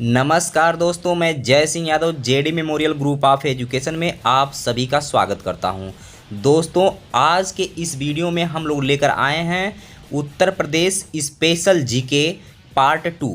नमस्कार दोस्तों, मैं जय Singh Yadav JD memorial group of education में आप सभी का स्वागत करता हूं। दोस्तों, आज के इस वीडियो में हम लोग लेकर आए हैं Uttar Pradesh special GK part 2।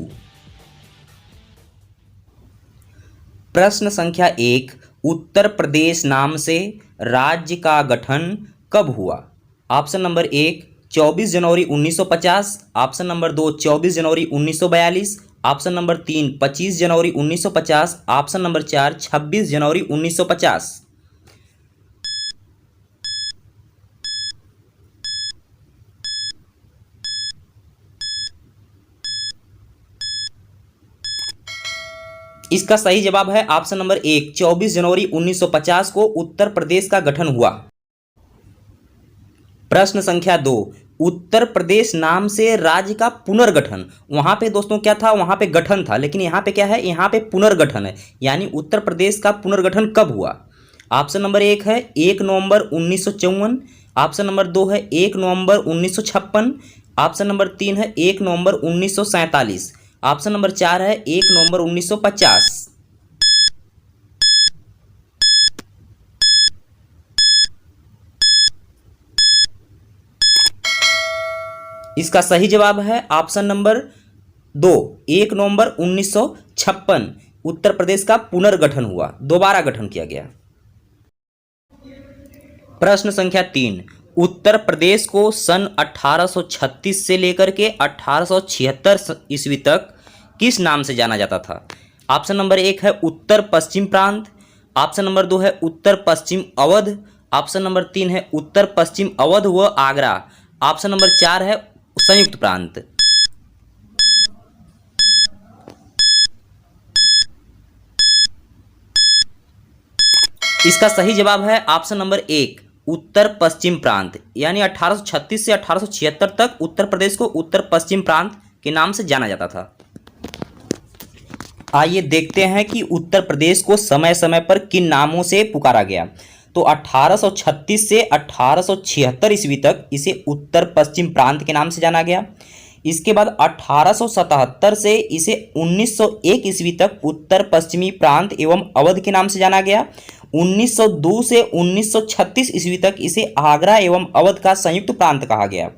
प्रश्न संख्या 1, उत्तर प्रदेश नाम से राज्य का गठन कब हुआ? ऑप्शन नंबर 1 24 जनवरी 1950, ऑप्शन नंबर 2 24 जनवरी 1942, ऑप्शन नंबर 3 25 जनवरी 1950, ऑप्शन नंबर 4 26 जनवरी 1950। इसका सही जवाब है ऑप्शन नंबर 1 24 जनवरी 1950 को उत्तर प्रदेश का गठन हुआ। प्रश्न संख्या 2, उत्तर प्रदेश नाम से राज्य का पुनर्गठन। वहां पे दोस्तों क्या था? वहां पे गठन था, लेकिन यहाँ पे क्या है? यहाँ पे पुनर्गठन है। यानी उत्तर प्रदेश का पुनर्गठन कब हुआ? ऑप्शन नंबर 1 है 1 नवंबर 1954, ऑप्शन नंबर 2 है 1 नवंबर 1956, ऑप्शन नंबर 3 है 1 नवंबर 1947, ऑप्शन नंबर 4 है 1 नवंबर 1950। इसका सही जवाब है ऑप्शन नंबर 2 1 नवंबर 1956 उत्तर प्रदेश का पुनर्गठन हुआ, दोबारा गठन किया गया। प्रश्न संख्या 3, उत्तर प्रदेश को सन 1836 से लेकर के 1876 ईस्वी तक किस नाम से जाना जाता था? ऑप्शन नंबर 1 है उत्तर पश्चिम प्रांत, ऑप्शन नंबर 2 है उत्तर पश्चिम अवध, ऑप्शन नंबर 3 है उत्तर पश्चिम अवध व आगरा, ऑप्शन नंबर 4 है संयुक्त प्रांत। इसका सही जवाब है ऑप्शन नंबर 1 उत्तर पश्चिम प्रांत। यानी 1836 से 1876 तक उत्तर प्रदेश को उत्तर पश्चिम प्रांत के नाम से जाना जाता था। आइए देखते हैं कि उत्तर प्रदेश को समय समय पर किन नामों से पुकारा गया। तो 1836 से 1876 ईस्वी तक इसे उत्तर पश्चिम प्रांत के नाम से जाना गया। इसके बाद 1877 से इसे 1901 ईस्वी तक उत्तर पश्चिमी प्रांत एवं अवध के नाम से जाना गया। 1902 से 1936 ईस्वी तक इसे आगरा एवं अवध का संयुक्त प्रांत कहा गया।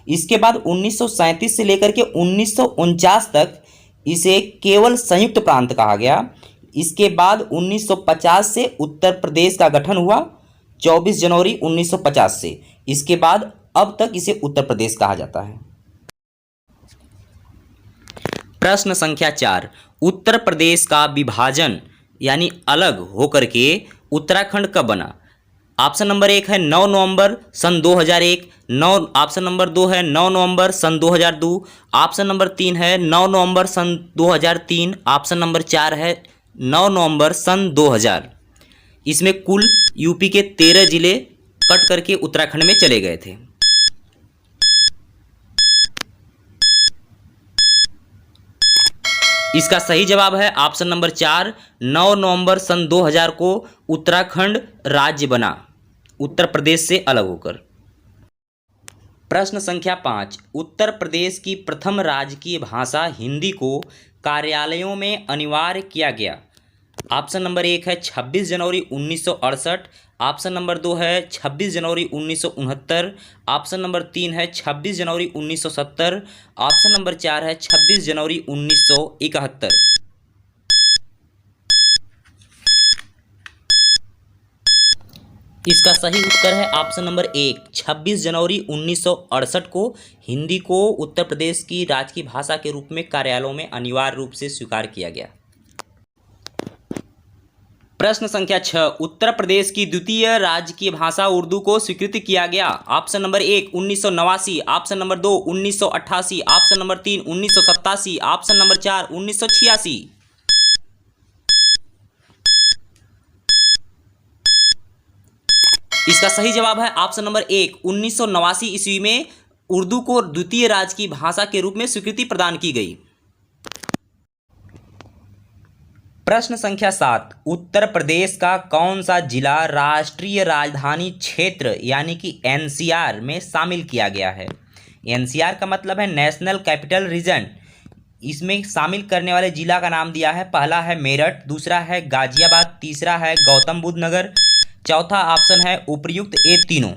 इसके बाद 1937 से लेकर के 1949 तक इसे केवल संयुक्त प्रांत कहा गया। इसके बाद 1950 से उत्तर प्रदेश का गठन हुआ, 24 जनवरी 1950 से। इसके बाद अब तक इसे उत्तर प्रदेश कहा जाता है। प्रश्न संख्या 4, उत्तर प्रदेश का विभाजन यानी अलग होकर के उत्तराखंड कब बना? ऑप्शन नंबर 1 है 9 नवंबर सन 2001, ऑप्शन नंबर 2 है 9 नवंबर सन 2002, ऑप्शन नंबर 3 है 9 नवंबर सन 2003, ऑप्शन नंबर 4 है 9 नवंबर सन 2000। इसमें कुल यूपी के 13 जिले कट करके उत्तराखंड में चले गए थे। इसका सही जवाब है ऑप्शन नंबर 4 9 नवंबर सन 2000 को उत्तराखंड राज्य बना, उत्तर प्रदेश से अलग होकर। प्रश्न संख्या 5, उत्तर प्रदेश की प्रथम राजकीय भाषा हिंदी को कार्यालयों में अनिवार्य किया गया। ऑप्शन नंबर 1 है 26 जनवरी 1968, ऑप्शन नंबर 2 है 26 जनवरी 1969, ऑप्शन नंबर 3 है 26 जनवरी 1970, ऑप्शन नंबर 4 है 26 जनवरी 1971। इसका सही उत्तर है ऑप्शन नंबर 1 26 जनवरी 1968 को हिंदी को उत्तर प्रदेश की राजकीय भाषा के रूप में कार्यालयों में अनिवार्य रूप से स्वीकार किया गया। प्रश्न संख्या 6, उत्तर प्रदेश की द्वितीय राजकीय भाषा उर्दू को स्वीकृत किया गया। Option number 1 1989, option number 2 1988, option number 3 1987, option number 4 1986। इसका सही जवाब है ऑप्शन नंबर 1 1989 ईस्वी में उर्दू को द्वितीय राजकीय भाषा के रूप में स्वीकृति प्रदान की गई। प्रश्न संख्या 7, उत्तर प्रदेश का कौन सा जिला राष्ट्रीय राजधानी क्षेत्र यानी कि एनसीआर में शामिल किया गया है? एनसीआर का मतलब है नेशनल कैपिटल रीजन। इसमें शामिल करने वाले जिला का नाम दिया है, पहला है मेरठ, दूसरा है गाजियाबाद, तीसरा है गौतम बुद्ध नगर, चौथा ऑप्शन है उपर्युक्त ये तीनों।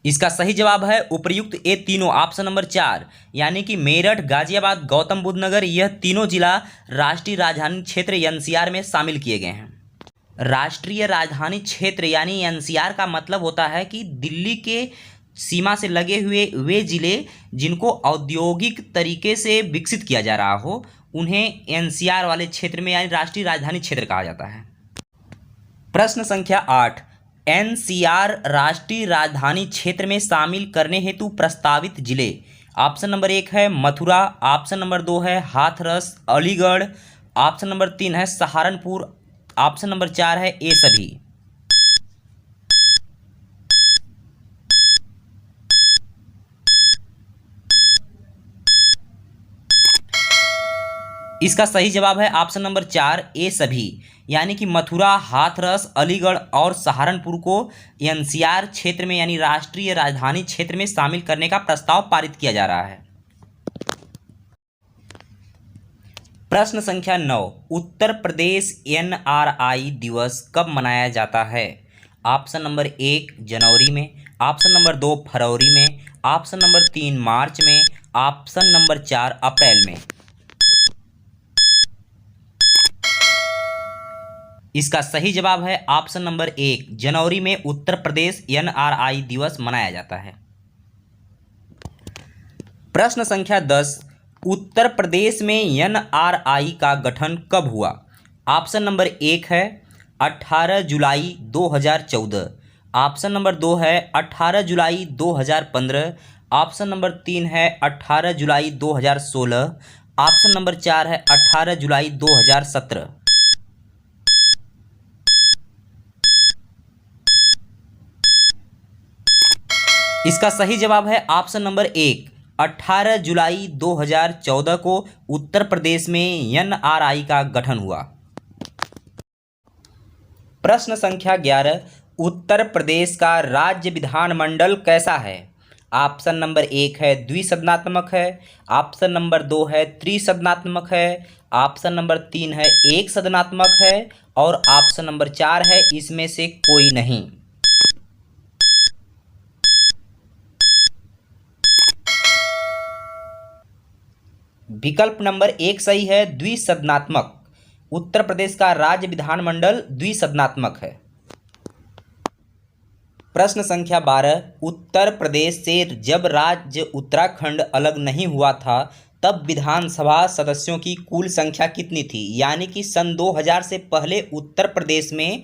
इसका सही जवाब है उपर्युक्त ये तीनों, ऑप्शन नंबर 4, यानी कि मेरठ, गाजियाबाद, गौतम बुद्ध नगर, यह तीनों जिला राष्ट्रीय राजधानी क्षेत्र एनसीआर में शामिल किए गए हैं। राष्ट्रीय राजधानी क्षेत्र यानी एनसीआर का मतलब होता है कि दिल्ली के सीमा से लगे हुए वे जिले जिनको औद्योगिक तरीके से विकसित किया जा रहा हो, उन्हें एनसीआर वाले क्षेत्र में यानी राष्ट्रीय राजधानी क्षेत्र कहा जाता है। प्रश्न संख्या 8, एनसीआर राष्ट्रीय राजधानी क्षेत्र में शामिल करने हेतु प्रस्तावित जिले। ऑप्शन नंबर 1 है मथुरा, ऑप्शन नंबर 2 है हाथरस अलीगढ़, ऑप्शन नंबर 3 है सहारनपुर, ऑप्शन नंबर 4 है ये सभी। इसका सही जवाब है ऑप्शन नंबर 4 ए सभी, यानी कि मथुरा, हाथरस, अलीगढ़ और सहारनपुर को एनसीआर क्षेत्र में यानी राष्ट्रीय राजधानी क्षेत्र में शामिल करने का प्रस्ताव पारित किया जा रहा है। प्रश्न संख्या 9, उत्तर प्रदेश एनआरआई दिवस कब मनाया जाता है? ऑप्शन नंबर 1 जनवरी में, ऑप्शन नंबर 2 फरवरी में, ऑप्शन नंबर 3 मार्च में, ऑप्शन नंबर 4 अप्रैल में। इसका सही जवाब है ऑप्शन नंबर 1 जनवरी में उत्तर प्रदेश एनआरआई दिवस मनाया जाता है। प्रश्न संख्या 10, उत्तर प्रदेश में एनआरआई का गठन कब हुआ? ऑप्शन नंबर 1 है 18 जुलाई 2014, ऑप्शन नंबर 2 है 18 जुलाई 2015, ऑप्शन नंबर 3 है 18 जुलाई 2016, ऑप्शन नंबर 4 है 18 जुलाई 2017। इसका सही जवाब है ऑप्शन नंबर 1 18 जुलाई 2014 को उत्तर प्रदेश में एनआरआई का गठन हुआ। प्रश्न संख्या 11, उत्तर प्रदेश का राज्य विधानमंडल कैसा है? ऑप्शन नंबर 1 है द्विसदनात्मक है, ऑप्शन नंबर 2 है त्रिसदनात्मक है, ऑप्शन नंबर 3 है एक सदनात्मक है और ऑप्शन नंबर 4 है इसमें से कोई नहीं। विकल्प नंबर 1 सही है, द्विसदनात्मक। उत्तर प्रदेश का राज्य विधानमंडल द्विसदनात्मक है। प्रश्न संख्या 12, उत्तर प्रदेश से जब राज्य उत्तराखंड अलग नहीं हुआ था तब विधानसभा सदस्यों की कुल संख्या कितनी थी? यानी कि सन 2000 से पहले उत्तर प्रदेश में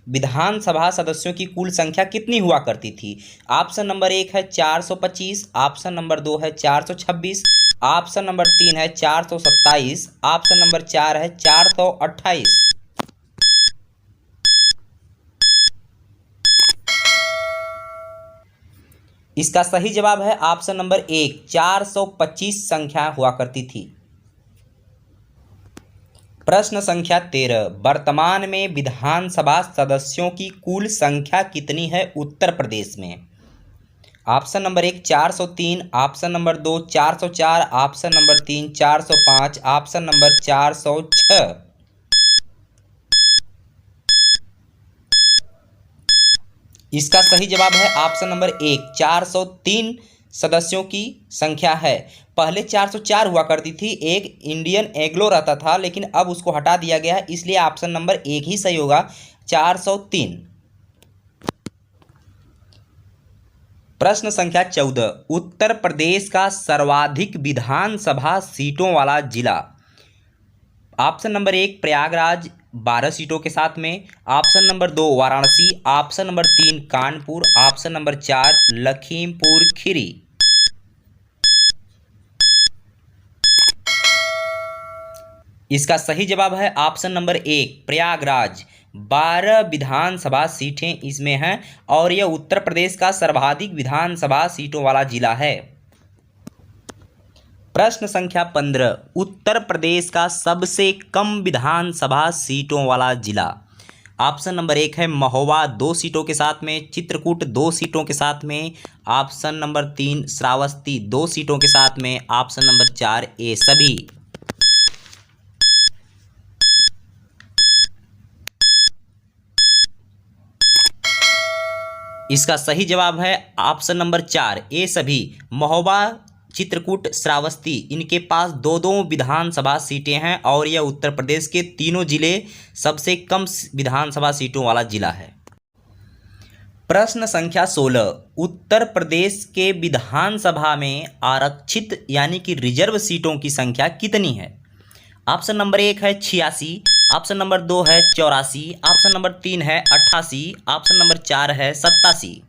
विधानसभा सदस्यों की कुल संख्या कितनी हुआ करती थी? ऑप्शन नंबर 1 है 425, ऑप्शन नंबर 2 है 426, ऑप्शन नंबर 3 है 427, ऑप्शन नंबर 4 है 428। इसका सही जवाब है ऑप्शन नंबर 1 425 संख्या हुआ करती थी। प्रश्न संख्या 13, वर्तमान में विधानसभा सदस्यों की कुल संख्या कितनी है उत्तर प्रदेश में? Option number 1 403, option number 2 404, option number 3 405, option number 406। इसका सही जवाब है ऑप्शन नंबर 1 403 सदस्यों की संख्या है। पहले 404 हुआ करती थी, एक इंडियन एग्लो रहता था लेकिन अब उसको हटा दिया गया है, इसलिए ऑप्शन नंबर 1 ही सही होगा, 403। प्रश्न संख्या 14, उत्तर प्रदेश का सर्वाधिक विधानसभा सीटों वाला जिला। ऑप्शन नंबर 1 प्रयागराज 12 सीटों के साथ में, option number 2 Varanasi, option number 3 Kanpur, option number 4 Lakhimpur Kheri. इसका सही जवाब है ऑप्शन नंबर 1 प्रयागराज, 12 विधानसभा सीटें इसमें हैं और यह उत्तर प्रदेश का सर्वाधिक विधानसभा सीटों वाला जिला है। प्रश्न संख्या 15, उत्तर प्रदेश का सबसे कम विधानसभा सीटों वाला जिला। ऑप्शन नंबर 1 है महोबा 2 सीटों के साथ में, चित्रकूट 2 सीटों के साथ में, ऑप्शन नंबर 3 श्रावस्ती 2 सीटों के साथ में, ऑप्शन नंबर 4 ए सभी। इसका सही जवाब है ऑप्शन नंबर 4 ए सभी। महोबा, चित्रकूट, श्रावस्ती इनके पास दो दो विधानसभा सीटें हैं और यह उत्तर प्रदेश के तीनों जिले सबसे कम विधानसभा सीटों वाला जिला है। प्रश्न संख्या 16, उत्तर प्रदेश के विधानसभा में आरक्षित यानी कि रिजर्व सीटों की संख्या कितनी है? ऑप्शन नंबर 1 है 86, ऑप्शन नंबर 2 है 84, ऑप्शन नंबर 3 है 88, ऑप्शन नंबर 4 है 87।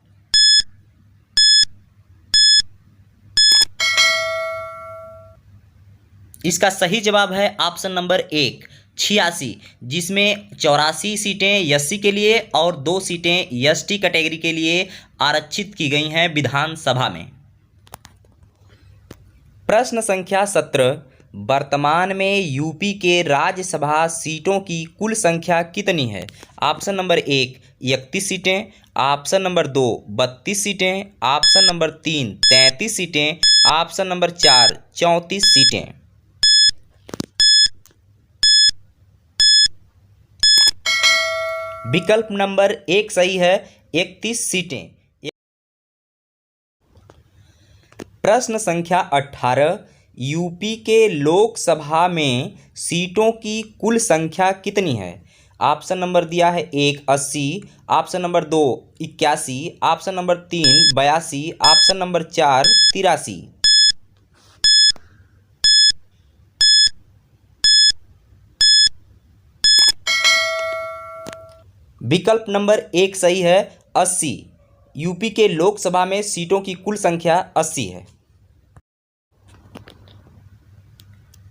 इसका सही जवाब है ऑप्शन नंबर 1 86, जिसमें 84 सीटें एससी के लिए और 2 सीटें एसटी कैटेगरी के लिए आरक्षित की गई हैं विधानसभा में। प्रश्न संख्या 17, वर्तमान में यूपी के राज्यसभा सीटों की कुल संख्या कितनी है? ऑप्शन नंबर 1 31 सीटें, ऑप्शन नंबर 2 32 सीटें, ऑप्शन नंबर 3 33 सीटें, ऑप्शन नंबर 4 34 सीटें। विकल्प नंबर 1 सही है, 31 सीटें। प्रश्न संख्या 18, यूपी के लोकसभा में सीटों की कुल संख्या कितनी है? ऑप्शन नंबर दिया है 1 80, option number 2 81, option number 3 82, option number 4 83। विकल्प नंबर 1 सही है, 80। यूपी के लोकसभा में सीटों की कुल संख्या 80 है।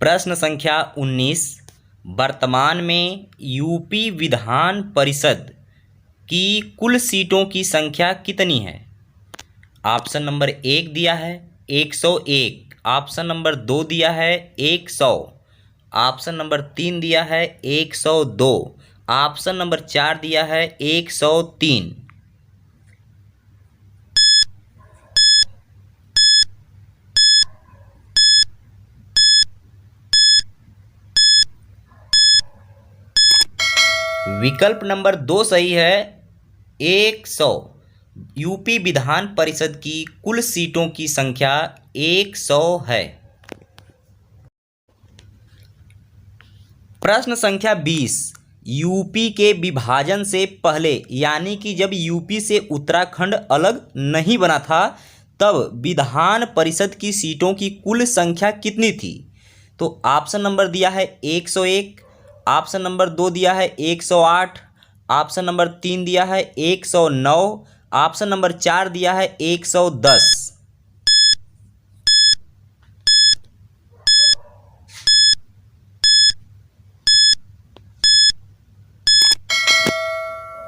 प्रश्न संख्या 19, वर्तमान में यूपी विधान परिषद की कुल सीटों की संख्या कितनी है? ऑप्शन नंबर 1 दिया है 101, ऑप्शन नंबर 2 दिया है 100, ऑप्शन नंबर 3 दिया है 102, ऑप्शन नंबर 4 दिया है 103। विकल्प नंबर 2 सही है, 100। यूपी विधान परिषद की कुल सीटों की संख्या 100 है। प्रश्न संख्या 20, यूपी के विभाजन से पहले यानी कि जब यूपी से उत्तराखंड अलग नहीं बना था तब विधान परिषद की सीटों की कुल संख्या कितनी थी? तो ऑप्शन नंबर दिया है 101, ऑप्शन नंबर 2 दिया है 108, ऑप्शन नंबर 3 दिया है 109, ऑप्शन नंबर 4 दिया है 110।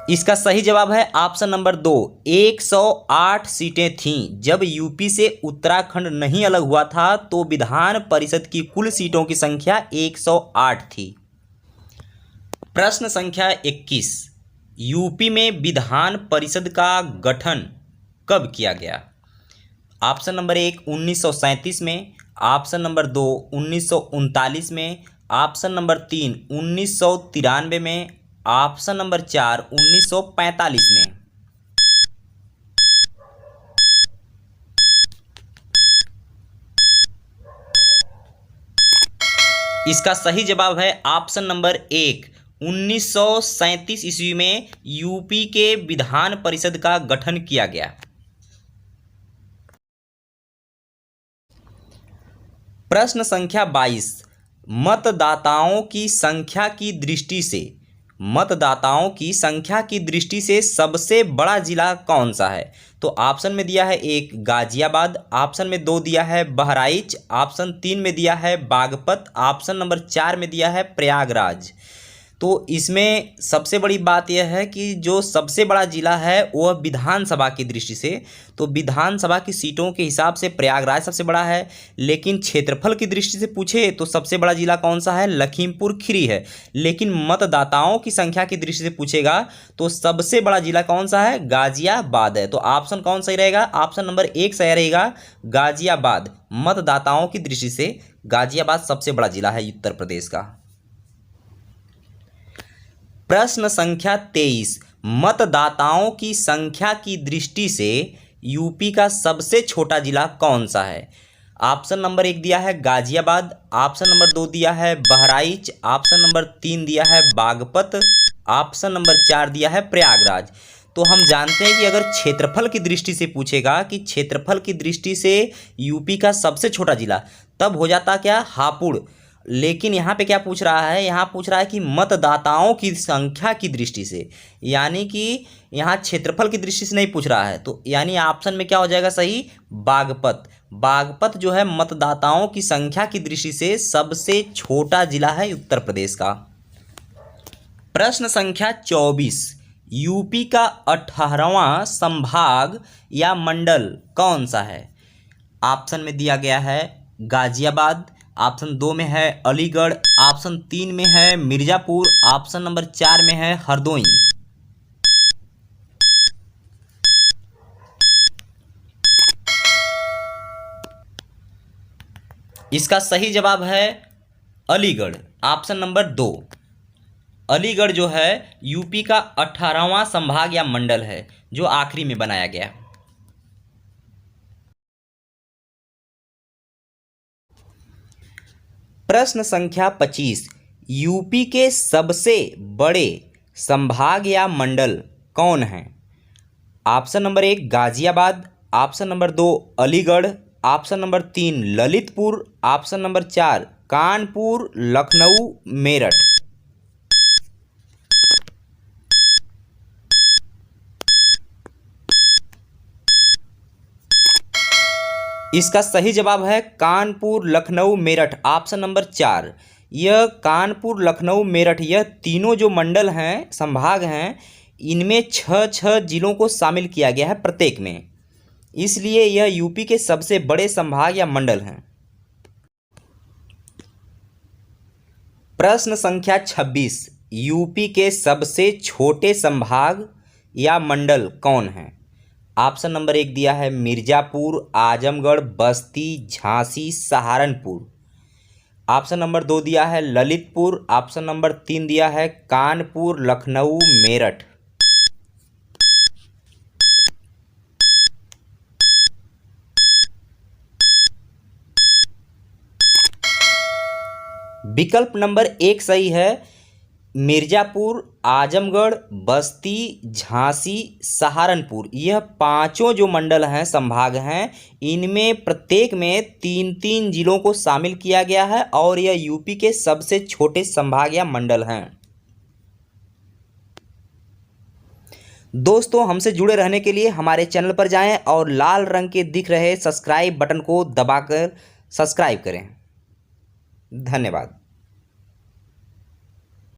इसका सही जवाब है ऑप्शन नंबर 2, 108 सीटें थीं। जब यूपी से उत्तराखंड नहीं अलग हुआ था तो विधान परिषद की कुल सीटों की संख्या 108 थी। प्रश्न संख्या 21, यूपी में विधान परिषद का गठन कब किया गया? ऑप्शन नंबर 1 1937 में, ऑप्शन नंबर 2 1939 में, ऑप्शन नंबर 3 1993 में, ऑप्शन नंबर 4 1945 में। इसका सही जवाब है ऑप्शन नंबर 1 1937 ईस्वी में यूपी के विधान परिषद का गठन किया गया। प्रश्न संख्या 22, मतदाताओं की संख्या की दृष्टि से सबसे बड़ा जिला कौन सा है? तो ऑप्शन में दिया है 1 गाजियाबाद, ऑप्शन में 2 दिया है बहराइच, ऑप्शन 3 में दिया है बागपत, ऑप्शन नंबर 4 में दिया है प्रयागराज। तो इसमें सबसे बड़ी बात यह है कि जो सबसे बड़ा जिला है वह विधानसभा की दृष्टि से, तो विधानसभा की सीटों के हिसाब से प्रयागराज सबसे बड़ा है। लेकिन क्षेत्रफल की दृष्टि से पूछे तो सबसे बड़ा जिला कौन सा है, लखीमपुर खीरी है। लेकिन मतदाताओं की संख्या की दृष्टि से पूछेगा तो सबसे बड़ा जिला कौन सा है, गाजियाबाद है। तो ऑप्शन कौन सही रहेगा, ऑप्शन नंबर 1 सही रहेगा, गाजियाबाद। मतदाताओं की दृष्टि से गाजियाबाद सबसे बड़ा जिला है उत्तर प्रदेश का। प्रश्न संख्या 23, मतदाताओं की संख्या की दृष्टि से यूपी का सबसे छोटा जिला कौन सा है। ऑप्शन नंबर 1 दिया है गाजियाबाद, ऑप्शन नंबर 2 दिया है बहराइच, ऑप्शन नंबर 3 दिया है बागपत, ऑप्शन नंबर 4 दिया है प्रयागराज। तो हम जानते हैं कि अगर क्षेत्रफल की दृष्टि से पूछेगा कि क्षेत्रफल की दृष्टि से यूपी का सबसे छोटा जिला, तब हो जाता क्या, हापुड़। लेकिन यहाँ पे क्या पूछ रहा है, यहाँ पूछ रहा है कि मतदाताओं की संख्या की दृष्टि से, यानी कि यहाँ क्षेत्रफल की दृष्टि से नहीं पूछ रहा है। तो यानी ऑप्शन में क्या हो जाएगा सही, बागपत। बागपत जो है मतदाताओं की संख्या की दृष्टि से सबसे छोटा जिला है उत्तर प्रदेश का। प्रश्न संख्या 24, यूपी का 18वां संभाग या मंडल कौन सा है। ऑप्शन में दिया गया है गाजियाबाद, ऑप्शन 2 में है अलीगढ़, ऑप्शन 3 में है मिर्ज़ापुर, ऑप्शन नंबर 4 में है हरदोई। इसका सही जवाब है अलीगढ़, ऑप्शन नंबर 2। अलीगढ़ जो है यूपी का 18वां संभाग या मंडल है जो आखिरी में बनाया गया। प्रश्न संख्या 25, यूपी के सबसे बड़े संभाग या मंडल कौन है। Option number 1 Ghaziabad, option number 2 Aligarh, option number 3 Lalitpur, option number 4 Kanpur, Lucknow, Meerut. इसका सही जवाब है कानपुर, लखनऊ, मेरठ, ऑप्शन नंबर 4। यह कानपुर, लखनऊ, मेरठ, यह तीनों जो मंडल हैं, संभाग हैं, इनमें 6 जिलों को शामिल किया गया है प्रत्येक में, इसलिए यह यूपी के सबसे बड़े संभाग या मंडल हैं। प्रश्न संख्या 26, यूपी के सबसे छोटे संभाग या मंडल कौन है। ऑप्शन नंबर 1 दिया है मिर्ज़ापुर, आजमगढ़, बस्ती, झांसी, सहारनपुर, ऑप्शन नंबर 2 दिया है ललितपुर, ऑप्शन नंबर 3 दिया है कानपुर, लखनऊ, मेरठ। विकल्प नंबर 1 सही है, मिर्ज़ापुर, आजमगढ़, बस्ती, झांसी, सहारनपुर, यह पांचों जो मंडल हैं, संभाग हैं, इनमें प्रत्येक में 3 जिलों को शामिल किया गया है और यह यूपी के सबसे छोटे संभाग या मंडल हैं। दोस्तों, हमसे जुड़े रहने के लिए हमारे चैनल पर जाएं और लाल रंग के दिख रहे सब्सक्राइब बटन को दबाकर सब्सक्राइब करें। धन्यवाद।